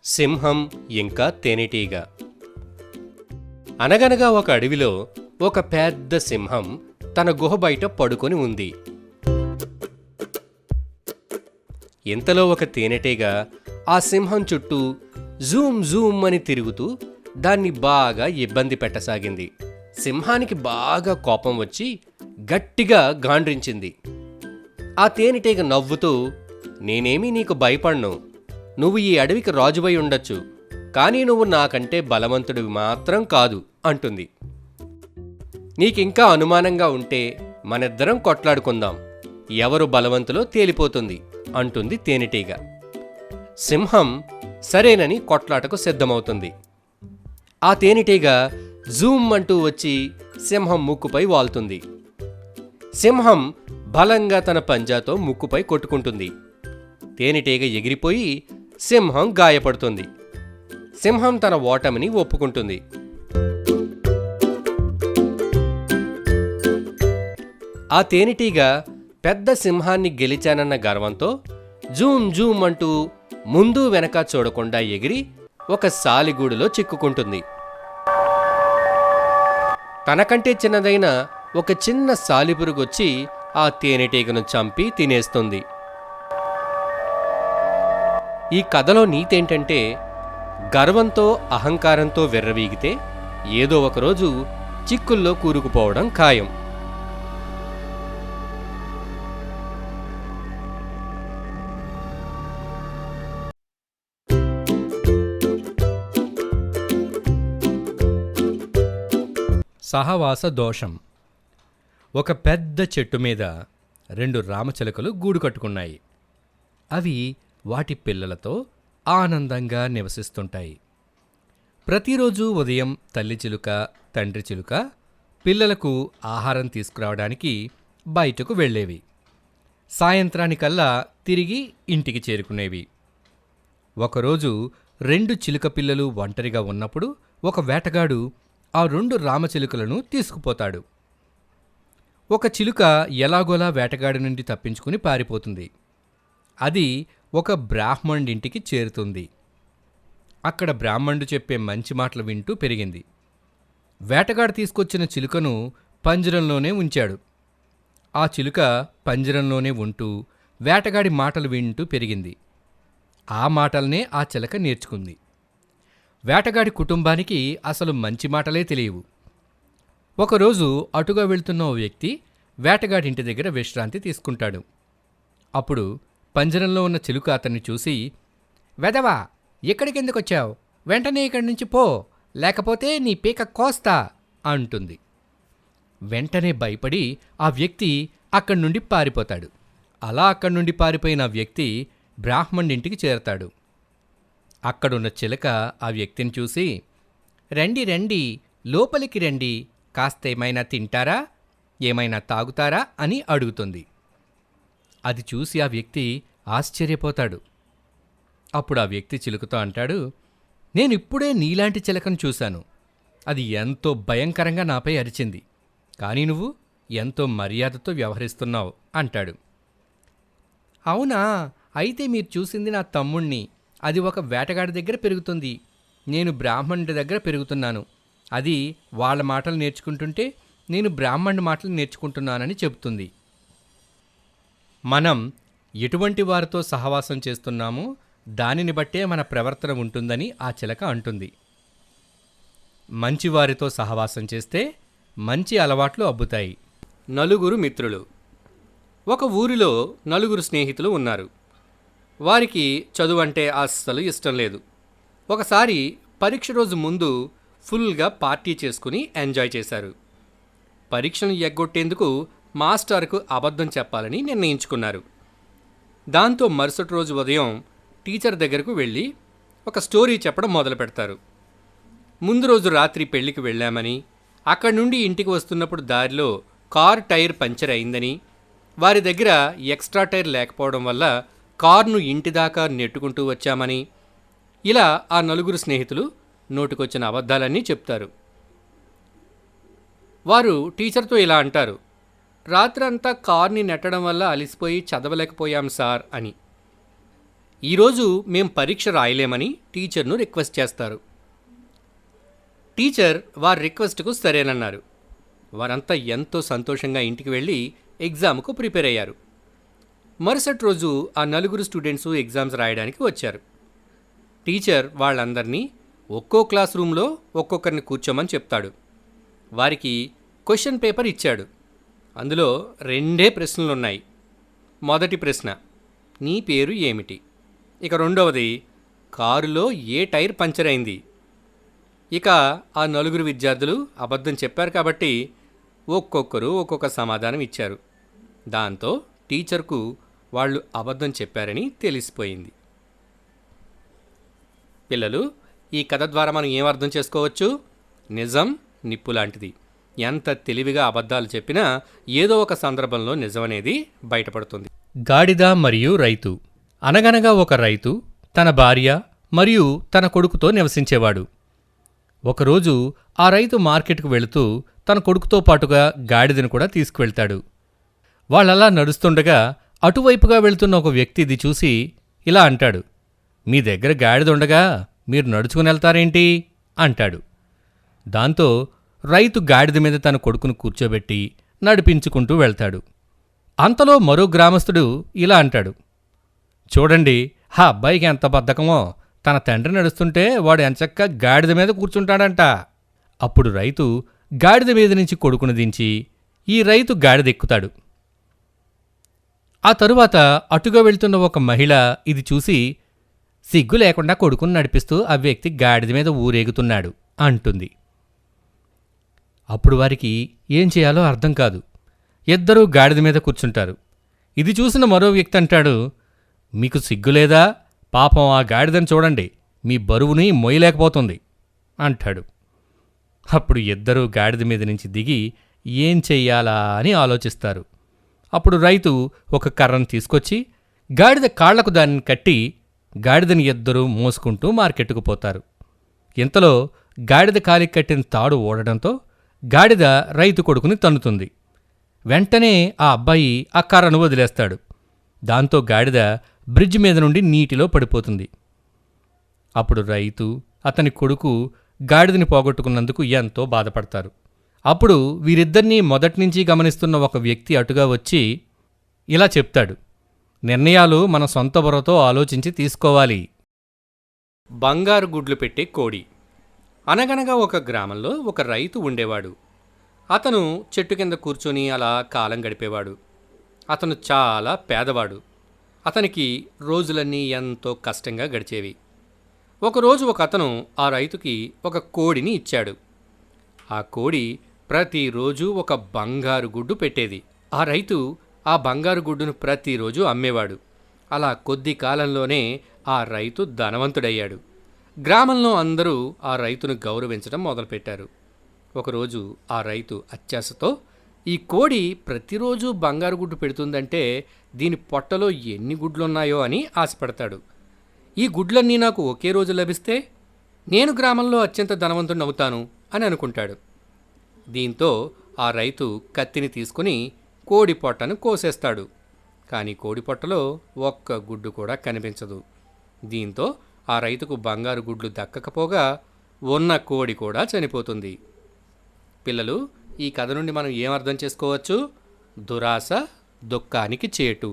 సింహం ఇంకా తేనెటీగ. అనగనగా ఒక అడవిలో ఒక పెద్ద సింహం తన గుహ బయట పడుకొని ఉంది. ఇంతలో ఒక తేనెటీగ ఆ సింహం చుట్టూ జూమ్ జూమ్ అని తిరుగుతూ దాన్ని బాగా ఇబ్బంది పెట్టసాగింది. సింహానికి బాగా కోపం వచ్చి గట్టిగా గాండ్రించింది. ఆ తేనెటీగ నవ్వుతూ, నేనేమీ నీకు భయపడ్ను, నువ్వు ఈ అడవికి రాజువై ఉండొచ్చు, కానీ నువ్వు నాకంటే బలవంతుడివి మాత్రం కాదు అంటుంది. నీకింకా అనుమానంగా ఉంటే మనిద్దరం కొట్లాడుకుందాం, ఎవరు బలవంతులో తేలిపోతుంది అంటుంది తేనెటీగ. సింహం సరేనని కొట్లాటకు సిద్ధమవుతుంది. ఆ తేనెటీగ జూమ్ అంటూ వచ్చి సింహం ముక్కుపై వాల్తుంది. సింహం బలంగా తన పంజాతో ముక్కుపై కొట్టుకుంటుంది. తేనెటీగ ఎగిరిపోయి సింహం గాయపడుతుంది. సింహం తన ఓటమిని ఒప్పుకుంటుంది. ఆ తేనెటీగ పెద్ద సింహాన్ని గెలిచానన్న గర్వంతో జూమ్ జూమ్ అంటూ ముందు వెనక చూడకుండా ఎగిరి ఒక సాలిగూడులో చిక్కుకుంటుంది. తనకంటే చిన్నదైన ఒక చిన్న సాలిపురుగొచ్చి ఆ తేనెటీగను చంపి తినేస్తుంది. ఈ కథలో నీతేంటంటే, గర్వంతో అహంకారంతో విర్రవీగితే ఏదో ఒకరోజు చిక్కుల్లో కూరుకుపోవడం ఖాయం. సహవాస దోషం. ఒక పెద్ద చెట్టు మీద 2 రామచిలుకలు గూడు కట్టుకున్నాయి. అవి వాటి పిల్లలతో ఆనందంగా నివసిస్తుంటాయి. ప్రతిరోజు ఉదయం తల్లి చిలుక, తండ్రి చిలుక పిల్లలకు ఆహారం తీసుకురావడానికి బయటకు వెళ్ళేవి. సాయంత్రానికల్లా తిరిగి ఇంటికి చేరుకునేవి. ఒకరోజు 2 చిలుక పిల్లలు ఒంటరిగా ఉన్నప్పుడు ఒక వేటగాడు ఆ 2 రామచిలుకలను తీసుకుపోతాడు. ఒక చిలుక ఎలాగోలా వేటగాడి నుండి తప్పించుకుని పారిపోతుంది. అది ఒక బ్రాహ్మణుడింటికి చేరుతుంది. అక్కడ బ్రాహ్మణుడు చెప్పే మంచి మాటలు వింటూ పెరిగింది. వేటగాడు తీసుకొచ్చిన చిలుకను పంజరంలోనే ఉంచాడు. ఆ చిలుక పంజరంలోనే ఉంటూ వేటగాడి మాటలు వింటూ పెరిగింది. ఆ మాటలనే ఆ చిలక నేర్చుకుంది. వేటగాడి కుటుంబానికి అసలు మంచి మాటలే తెలియవు. ఒకరోజు అటుగా వెళ్తున్న ఓ వ్యక్తి వేటగాడింటి దగ్గర విశ్రాంతి తీసుకుంటాడు. అప్పుడు పంజరంలో ఉన్న చిలుక అతన్ని చూసి, వెదవా, ఎక్కడికెందుకొచ్చావు? వెంటనే ఇక్కడి నుంచి పో, లేకపోతే నీ పీక కోస్తా అంటుంది. వెంటనే భయపడి ఆ వ్యక్తి అక్కడి నుండి పారిపోతాడు. అలా అక్కడి నుండి పారిపోయిన ఆ వ్యక్తి బ్రాహ్మణుడింటికి చేరతాడు. అక్కడున్న చిలక ఆ వ్యక్తిని చూసి, రండి రండి, లోపలికి రండి, కాస్త ఏమైనా తింటారా, ఏమైనా తాగుతారా అని అడుగుతుంది. అది చూసి ఆ వ్యక్తి ఆశ్చర్యపోతాడు. అప్పుడు ఆ వ్యక్తి చిలుకతో అంటాడు, నేనిప్పుడే నీలాంటి చిలకను చూశాను. అది ఎంతో భయంకరంగా నాపై అరిచింది, కానీ నువ్వు ఎంతో మర్యాదతో వ్యవహరిస్తున్నావు అంటాడు. అవునా, అయితే మీరు చూసింది నా తమ్ముణ్ణి. అది ఒక వేటగాడి దగ్గర పెరుగుతుంది, నేను బ్రాహ్మణుడి దగ్గర పెరుగుతున్నాను. అది వాళ్ళ మాటలు నేర్చుకుంటుంటే నేను బ్రాహ్మణుడి మాటలు నేర్చుకుంటున్నానని చెబుతుంది. మనం ఎటువంటి వారితో సహవాసం చేస్తున్నామో దానిని బట్టే మన ప్రవర్తన ఉంటుందని ఆ చిలక అంటుంది. మంచివారితో సహవాసం చేస్తే మంచి అలవాట్లు అబ్బుతాయి. నలుగురు మిత్రులు. ఒక ఊరిలో 4 స్నేహితులు ఉన్నారు. వారికి చదువు అంటే అస్సలు ఇష్టం లేదు. ఒకసారి పరీక్ష రోజు ముందు ఫుల్గా పార్టీ చేసుకుని ఎంజాయ్ చేశారు. పరీక్షను ఎగ్గొట్టేందుకు మాస్టర్కు అబద్ధం చెప్పాలని నిర్ణయించుకున్నారు. దాంతో మరుసటి రోజు ఉదయం టీచర్ దగ్గరకు వెళ్ళి ఒక స్టోరీ చెప్పడం మొదలు పెడతారు. ముందు రోజు రాత్రి పెళ్లికి వెళ్ళామని, అక్కడి నుండి ఇంటికి వస్తున్నప్పుడు దారిలో కార్ టైర్ పంచర్ అయిందని, వారి దగ్గర ఎక్స్ట్రా టైర్ లేకపోవడం వల్ల కార్ను ఇంటి దాకా నెట్టుకుంటూ వచ్చామని, ఇలా ఆ 4 స్నేహితులు నోటికొచ్చిన అబద్ధాలన్నీ చెప్తారు. వారు టీచర్తో ఇలా అంటారు, రాత్రంతా కార్ని నెట్టడం వల్ల అలిసిపోయి చదవలేకపోయాం సార్ అని. ఈరోజు మేం పరీక్ష రాయలేమని టీచర్ను రిక్వెస్ట్ చేస్తారు. టీచర్ వారి రిక్వెస్ట్కు సరేనన్నారు. వారంతా ఎంతో సంతోషంగా ఇంటికి వెళ్ళి ఎగ్జామ్కు ప్రిపేర్ అయ్యారు. మరుసటి రోజు ఆ నలుగురు స్టూడెంట్స్ ఎగ్జామ్స్ రాయడానికి వచ్చారు. టీచర్ వాళ్ళందరినీ ఒక్కో క్లాస్ రూమ్లో ఒక్కొక్కరిని కూర్చోమని చెప్తాడు. వారికి క్వశ్చన్ పేపర్ ఇచ్చాడు. అందులో 2 ప్రశ్నలున్నాయి. మొదటి ప్రశ్న, నీ పేరు ఏమిటి? ఇక రెండవది, కారులో ఏ టైర్ పంచర్ అయింది? ఇక ఆ నలుగురు విద్యార్థులు అబద్ధం చెప్పారు కాబట్టి ఒక్కొక్కరు ఒక్కొక్క సమాధానం ఇచ్చారు. దాంతో టీచర్కు వాళ్ళు అబద్ధం చెప్పారని తెలిసిపోయింది. పిల్లలు, ఈ కథ ద్వారా మనం ఏం అర్థం చేసుకోవచ్చు? నిజం నిప్పు లాంటిది. ఎంత తెలివిగా అబద్ధాలు చెప్పినా ఏదో ఒక సందర్భంలో నిజమనేది బయటపడుతుంది. గాడిద మరియు రైతు. అనగనగా ఒక రైతు తన భార్య మరియు తన కొడుకుతో నివసించేవాడు. ఒకరోజు ఆ రైతు మార్కెట్కు వెళుతూ తన కొడుకుతో పాటుగా గాడిదను కూడా తీసుకువెళ్తాడు. వాళ్ళలా నడుస్తుండగా అటువైపుగా వెళుతున్న ఒక వ్యక్తి ఇది చూసి ఇలా అంటాడు, మీ దగ్గర గాడిదుండగా మీరు నడుచుకుని వెళ్తారేంటి అంటాడు. దాంతో రైతు గాడిద మీద తన కొడుకును కూర్చోబెట్టి నడిపించుకుంటూ వెళ్తాడు. అంతలో మరో గ్రామస్తుడు ఇలా అంటాడు, చూడండి ఆ అబ్బాయికి ఎంత బద్ధకమో, తన తండ్రి నడుస్తుంటే వాడు ఎంచక్కా గాడిద మీద కూర్చుంటాడంట. అప్పుడు రైతు గాడిద మీద నుంచి కొడుకును దించి ఈ రైతు గాడిద ఎక్కుతాడు. ఆ తరువాత అటుగా వెళ్తున్న ఒక మహిళ ఇది చూసి సిగ్గు లేకుండా కొడుకును నడిపిస్తూ ఆ వ్యక్తి గాడిద మీద ఊరేగుతున్నాడు అంటుంది. అప్పుడు వారికి ఏం చేయాలో అర్థం కాదు. ఇద్దరూ గాడిద మీద కూర్చుంటారు. ఇది చూసిన మరో వ్యక్తి అంటాడు, మీకు సిగ్గులేదా? పాపం ఆ గాడిదని చూడండి, మీ బరువుని మోయలేకపోతుంది అంటాడు. అప్పుడు ఇద్దరూ గాడిద మీద నుంచి దిగి ఏం చెయ్యాలా అని ఆలోచిస్తారు. అప్పుడు రైతు ఒక కర్రను తీసుకొచ్చి గాడిద కాళ్లకు దానిని కట్టి గాడిదని ఇద్దరూ మోసుకుంటూ మార్కెట్టుకు పోతారు. ఇంతలో గాడిద కాలికి కట్టిన తాడు ఓడడంతో గాడిద రైతు కొడుకుని తన్నుతుంది. వెంటనే ఆ అబ్బాయి ఆ కర్రను వదిలేస్తాడు. దాంతో గాడిద బ్రిడ్జ్ మీద నుండి నీటిలో పడిపోతుంది. అప్పుడు రైతు అతని కొడుకు గాడిదని పోగొట్టుకున్నందుకు ఎంతో బాధపడతారు. అప్పుడు వీరిద్దరినీ మొదట్నుంచి గమనిస్తున్న ఒక వ్యక్తి అటుగా వచ్చి ఇలా చెప్తాడు, నిర్ణయాలు మన సొంత బుర్రతో ఆలోచించి తీసుకోవాలి. బంగారు గుడ్లు పెట్టే కోడి. అనగనగా ఒక గ్రామంలో ఒక రైతు ఉండేవాడు. అతను చెట్టు కింద కూర్చొని అలా కాలం గడిపేవాడు. అతను చాలా పేదవాడు. అతనికి రోజులన్నీ ఎంతో కష్టంగా గడిచేవి. ఒకరోజు ఒక అతను ఆ రైతుకి ఒక కోడిని ఇచ్చాడు. ఆ కోడి ప్రతిరోజు ఒక బంగారు గుడ్డు పెట్టేది. ఆ రైతు ఆ బంగారు గుడ్డును ప్రతిరోజు అమ్మేవాడు. అలా కొద్ది కాలంలోనే ఆ రైతు ధనవంతుడయ్యాడు. గ్రామంలో అందరూ ఆ రైతును గౌరవించడం మొదలుపెట్టారు. ఒకరోజు ఆ రైతు అత్యాశతో, ఈ కోడి ప్రతిరోజు బంగారు గుడ్డు పెడుతుందంటే దీని పొట్టలో ఎన్ని గుడ్లున్నాయో అని ఆశపడతాడు. ఈ గుడ్లన్నీ నాకు ఒకే రోజు లభిస్తే నేను గ్రామంలో అత్యంత ధనవంతుడవుతాను అని అనుకుంటాడు. దీంతో ఆ రైతు కత్తిని తీసుకుని కోడి పొట్టను కోసేస్తాడు. కానీ కోడి పొట్టలో ఒక్క గుడ్డు కూడా కనిపించదు. దీంతో ఆ రైతుకు బంగారు గుడ్లు దక్కకపోగా ఉన్న కోడి కూడా చనిపోతుంది. పిల్లలు, ఈ కథ నుండి మనం ఏం అర్థం చేసుకోవచ్చు? దురాశ దుఃఖానికి చేటు.